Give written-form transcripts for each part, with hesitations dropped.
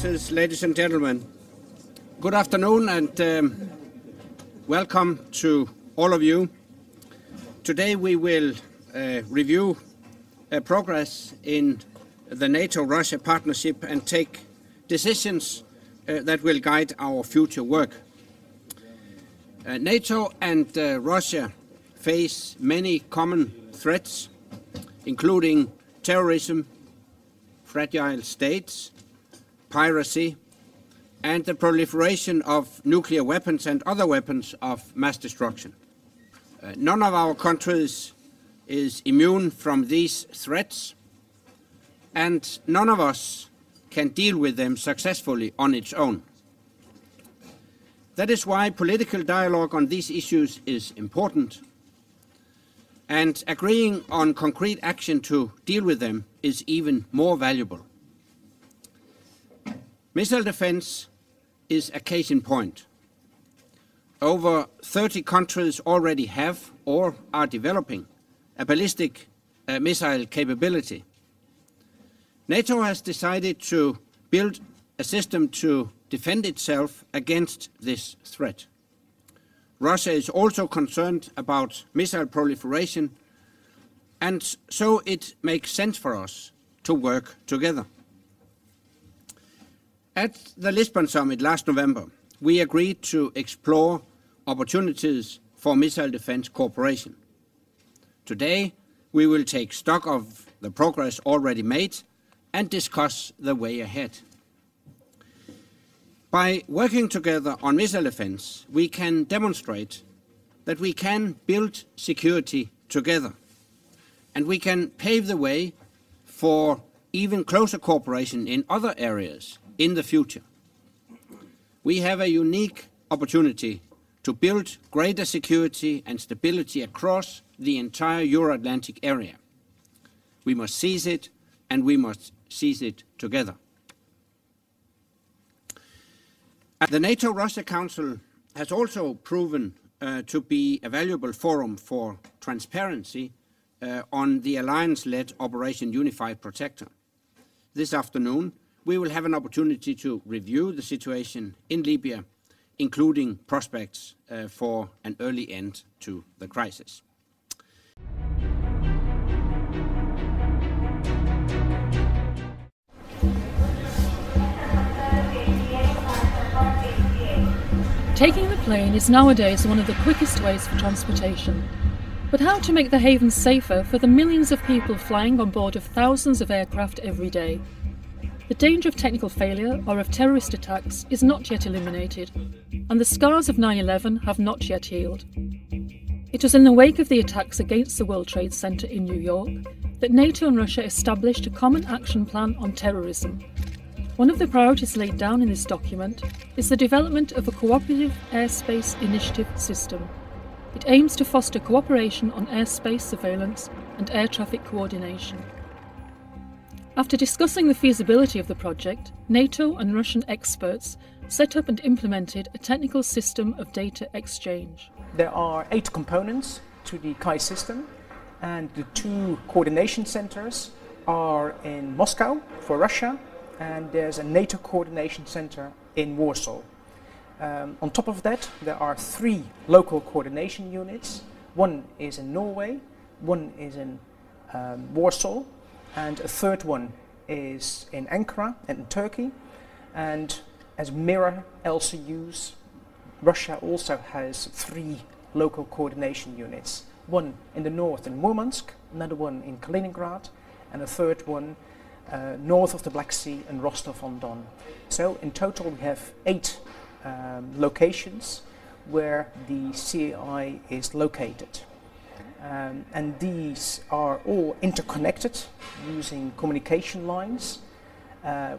Excellencies, ladies and gentlemen, good afternoon and welcome to all of you. Today we will review progress in the NATO-Russia partnership and take decisions that will guide our future work. NATO and Russia face many common threats, including terrorism, fragile states, piracy, and the proliferation of nuclear weapons and other weapons of mass destruction. None of our countries is immune from these threats, and none of us can deal with them successfully on its own. That is why political dialogue on these issues is important, and agreeing on concrete action to deal with them is even more valuable. Missile defense is a case in point. Over 30 countries already have or are developing a ballistic missile capability. NATO has decided to build a system to defend itself against this threat. Russia is also concerned about missile proliferation, and so it makes sense for us to work together. At the Lisbon summit last November, we agreed to explore opportunities for missile defense cooperation. Today, we will take stock of the progress already made and discuss the way ahead. By working together on missile defense, we can demonstrate that we can build security together, and we can pave the way for even closer cooperation in other areas in the future. We have a unique opportunity to build greater security and stability across the entire Euro-Atlantic area. We must seize it, and we must seize it together. The NATO-Russia Council has also proven to be a valuable forum for transparency on the alliance-led Operation Unified Protector. This afternoon, we will have an opportunity to review the situation in Libya, including prospects for an early end to the crisis. Taking the plane is nowadays one of the quickest ways for transportation. But how to make the haven safer for the millions of people flying on board of thousands of aircraft every day? The danger of technical failure or of terrorist attacks is not yet eliminated, and the scars of 9/11 have not yet healed. It was in the wake of the attacks against the World Trade Center in New York that NATO and Russia established a common action plan on terrorism. One of the priorities laid down in this document is the development of a cooperative airspace initiative system. It aims to foster cooperation on airspace surveillance and air traffic coordination. After discussing the feasibility of the project, NATO and Russian experts set up and implemented a technical system of data exchange. There are 8 components to the Kai system, and the 2 coordination centers are in Moscow for Russia, and there's a NATO coordination center in Warsaw. On top of that, there are 3 local coordination units. One is in Norway, one is in Warsaw, and a third one is in Ankara and in Turkey. And as mirror LCUs, Russia also has 3 local coordination units. One in the north in Murmansk, another one in Kaliningrad, and a third one north of the Black Sea in Rostov-on-Don. So in total we have 8 locations where the CAI is located. And these are all interconnected using communication lines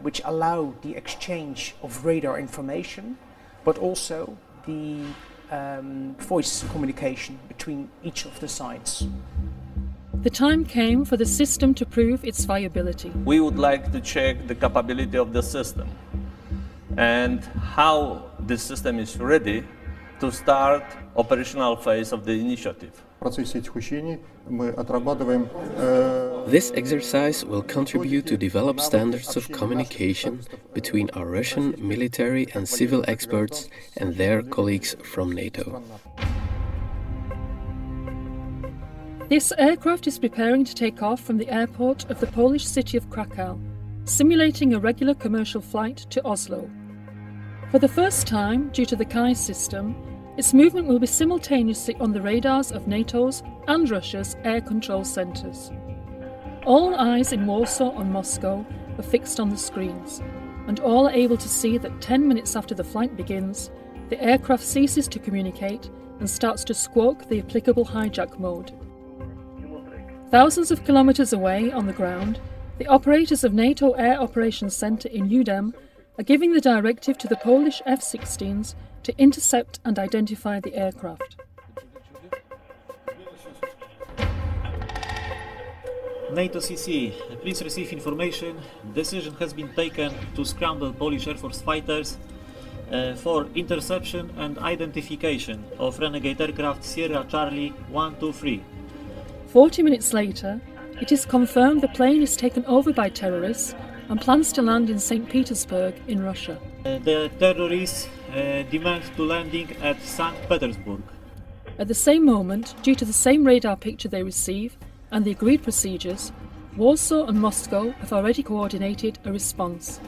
which allow the exchange of radar information, but also the voice communication between each of the sides. The time came for the system to prove its viability. We would like to check the capability of the system and how the system is ready to start operational phase of the initiative. В процессе этих учений мы отрабатываем This exercise will contribute to develop standards of communication between our Russian military and civil experts and their colleagues from NATO. This aircraft is preparing to take off from the airport of the Polish city of Krakow, simulating a regular commercial flight to Oslo. For the first time, due to the Kai system, its movement will be simultaneously on the radars of NATO's and Russia's air control centres. All eyes in Warsaw and Moscow are fixed on the screens, and all are able to see that 10 minutes after the flight begins, the aircraft ceases to communicate and starts to squawk the applicable hijack mode. Thousands of kilometres away on the ground, the operators of NATO Air Operations Centre in Udem are giving the directive to the Polish F-16s to intercept and identify the aircraft. NATO CC, please receive information. Decision has been taken to scramble Polish Air Force fighters for interception and identification of renegade aircraft Sierra Charlie 123. 40 minutes later, it is confirmed the plane is taken over by terrorists and plans to land in St. Petersburg in Russia. The terrorists demand to landing at St. Petersburg. At the same moment, due to the same radar picture they receive and the agreed procedures, Warsaw and Moscow have already coordinated a response.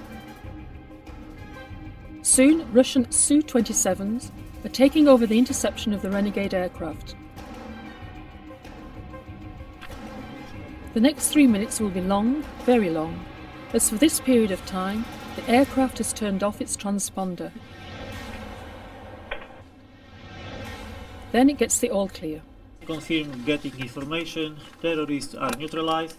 Soon, Russian Su-27s are taking over the interception of the renegade aircraft. The next 3 minutes will be long, very long, as for this period of time, the aircraft has turned off its transponder. Then it gets the all clear. Confirm getting information, terrorists are neutralized,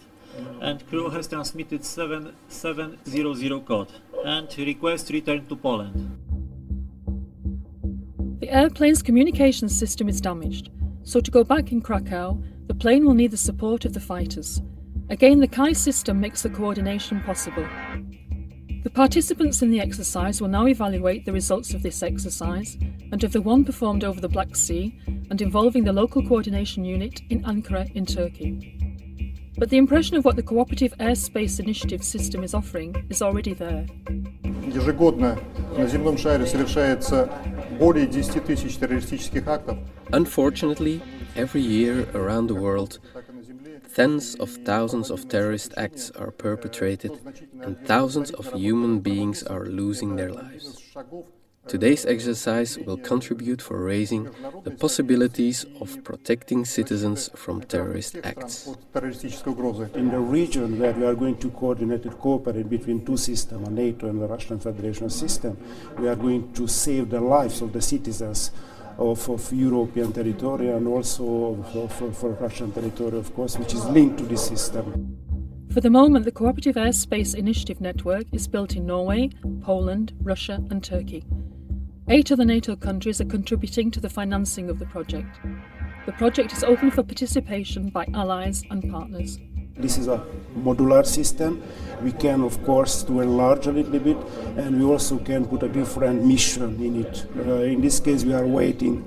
and crew has transmitted 7700 code and request return to Poland. The airplane's communication system is damaged, so to go back in Krakow, the plane will need the support of the fighters. Again, the Kai system makes the coordination possible. The participants in the exercise will now evaluate the results of this exercise and of the one performed over the Black Sea and involving the local coordination unit in Ankara in Turkey. But the impression of what the Cooperative Airspace Initiative system is offering is already there. Ежегодно на земном шаре совершается более 10 тысяч террористических актов. Unfortunately, every year around the world, tens of thousands of terrorist acts are perpetrated and thousands of human beings are losing their lives. Today's exercise will contribute for raising the possibilities of protecting citizens from terrorist acts. In the region where we are going to coordinate and cooperate between two systems, NATO and the Russian Federation system, we are going to save the lives of the citizens of European territory and also for Russian territory, of course, which is linked to this system. For the moment, the Cooperative Airspace Initiative network is built in Norway, Poland, Russia and Turkey. 8 other NATO countries are contributing to the financing of the project. The project is open for participation by allies and partners. This is a modular system. We can, of course, to enlarge a little bit, and we also can put a different mission in it. In this case, we are waiting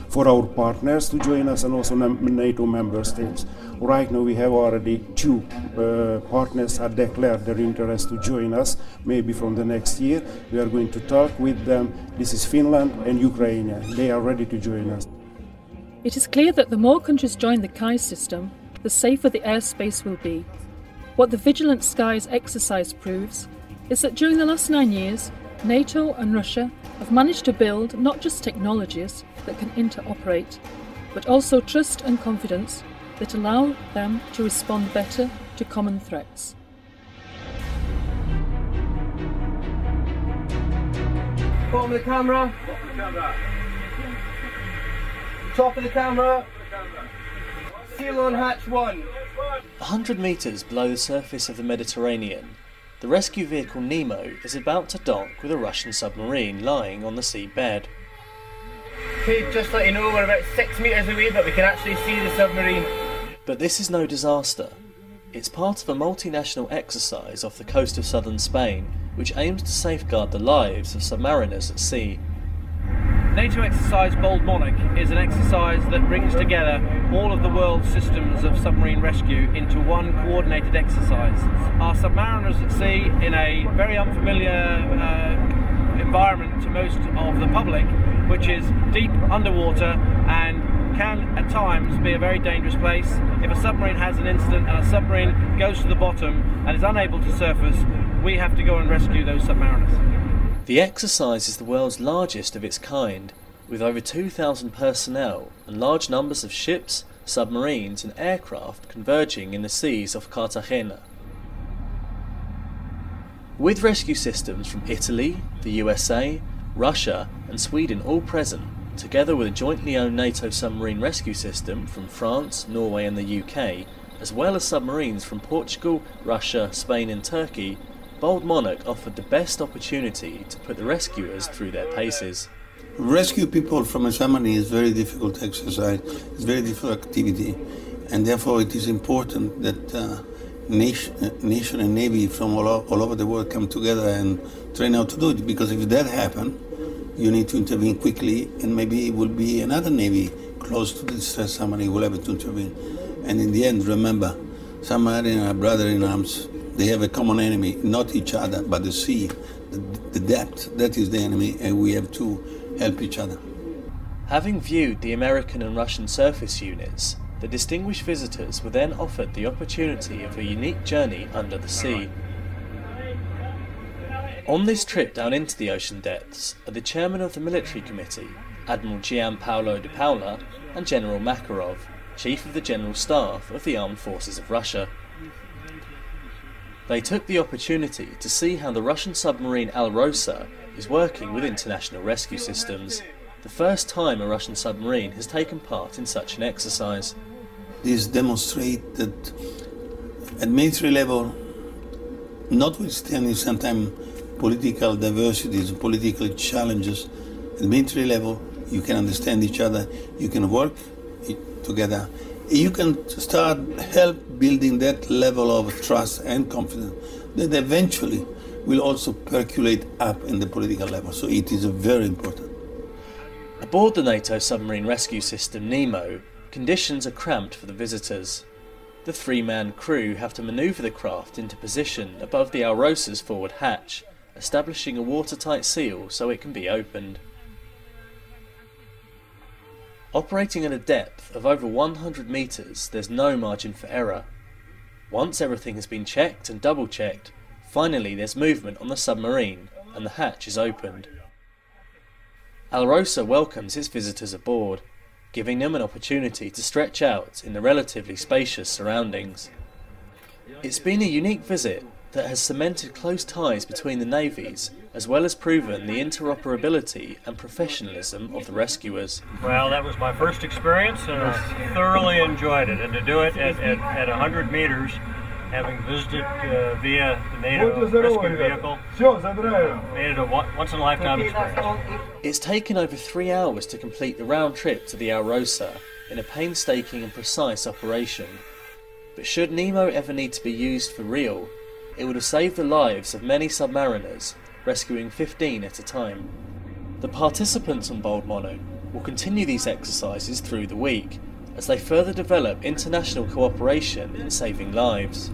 for our partners to join us and also NATO member states. Right now, we have already 2 partners have declared their interest to join us, maybe from the next year. We are going to talk with them. This is Finland and Ukraine. They are ready to join us. It is clear that the more countries join the Kai system, the safer the airspace will be. What the Vigilant Skies exercise proves is that during the last 9 years, NATO and Russia have managed to build not just technologies that can interoperate, but also trust and confidence that allow them to respond better to common threats. Bottom of the camera. Top of the camera. Seal on hatch 1. 100 metres below the surface of the Mediterranean, the rescue vehicle Nemo is about to dock with a Russian submarine lying on the seabed. Okay, just to let you know, we're about 6 metres away, but we can actually see the submarine. But this is no disaster. It's part of a multinational exercise off the coast of southern Spain, which aims to safeguard the lives of submariners at sea. NATO exercise Bold Monarch is an exercise that brings together all of the world's systems of submarine rescue into one coordinated exercise. Our submariners at sea, in a very unfamiliar environment to most of the public, which is deep underwater and can at times be a very dangerous place. If a submarine has an incident and a submarine goes to the bottom and is unable to surface, we have to go and rescue those submariners. The exercise is the world's largest of its kind, with over 2,000 personnel and large numbers of ships, submarines and aircraft converging in the seas off Cartagena. With rescue systems from Italy, the USA, Russia and Sweden all present, together with a jointly owned NATO submarine rescue system from France, Norway and the UK, as well as submarines from Portugal, Russia, Spain and Turkey, Bold Monarch offered the best opportunity to put the rescuers through their paces. Rescue people from a submarine is a very difficult exercise, it's a very difficult activity, and therefore it is important that nation and navy from all over the world come together and train how to do it, because if that happens, you need to intervene quickly, and maybe it will be another navy close to the distressed submarine will have to intervene. And in the end, remember, submarines are brothers in arms. They have a common enemy, not each other, but the sea, the depth. That is the enemy, and we have to help each other. Having viewed the American and Russian surface units, the distinguished visitors were then offered the opportunity of a unique journey under the sea. On this trip down into the ocean depths are the chairman of the military committee, Admiral Gianpaolo Di Paola, and General Makarov, chief of the General Staff of the Armed Forces of Russia. They took the opportunity to see how the Russian submarine Alrosa is working with international rescue systems, the first time a Russian submarine has taken part in such an exercise. This demonstrates that at military level, notwithstanding sometimes political diversities, political challenges, at military level you can understand each other, you can work together, you can start help building that level of trust and confidence that eventually will also percolate up in the political level. So it is very important. Aboard the NATO submarine rescue system Nemo, conditions are cramped for the visitors. The three-man crew have to manoeuvre the craft into position above the Alrosa's forward hatch, establishing a watertight seal so it can be opened. Operating at a depth of over 100 metres, there's no margin for error. Once everything has been checked and double-checked, finally there's movement on the submarine and the hatch is opened. Alrosa welcomes its visitors aboard, giving them an opportunity to stretch out in the relatively spacious surroundings. It's been a unique visit that has cemented close ties between the navies, as well as proven the interoperability and professionalism of the rescuers. Well, that was my first experience and I thoroughly enjoyed it. And to do it at 100 meters, having visited via the NATO rescue vehicle, made it a once-in-a-lifetime experience. It's taken over 3 hours to complete the round trip to the Alrosa in a painstaking and precise operation. But should Nemo ever need to be used for real, it would have saved the lives of many submariners, rescuing 15 at a time. The participants on Bold Monarch will continue these exercises through the week, as they further develop international cooperation in saving lives.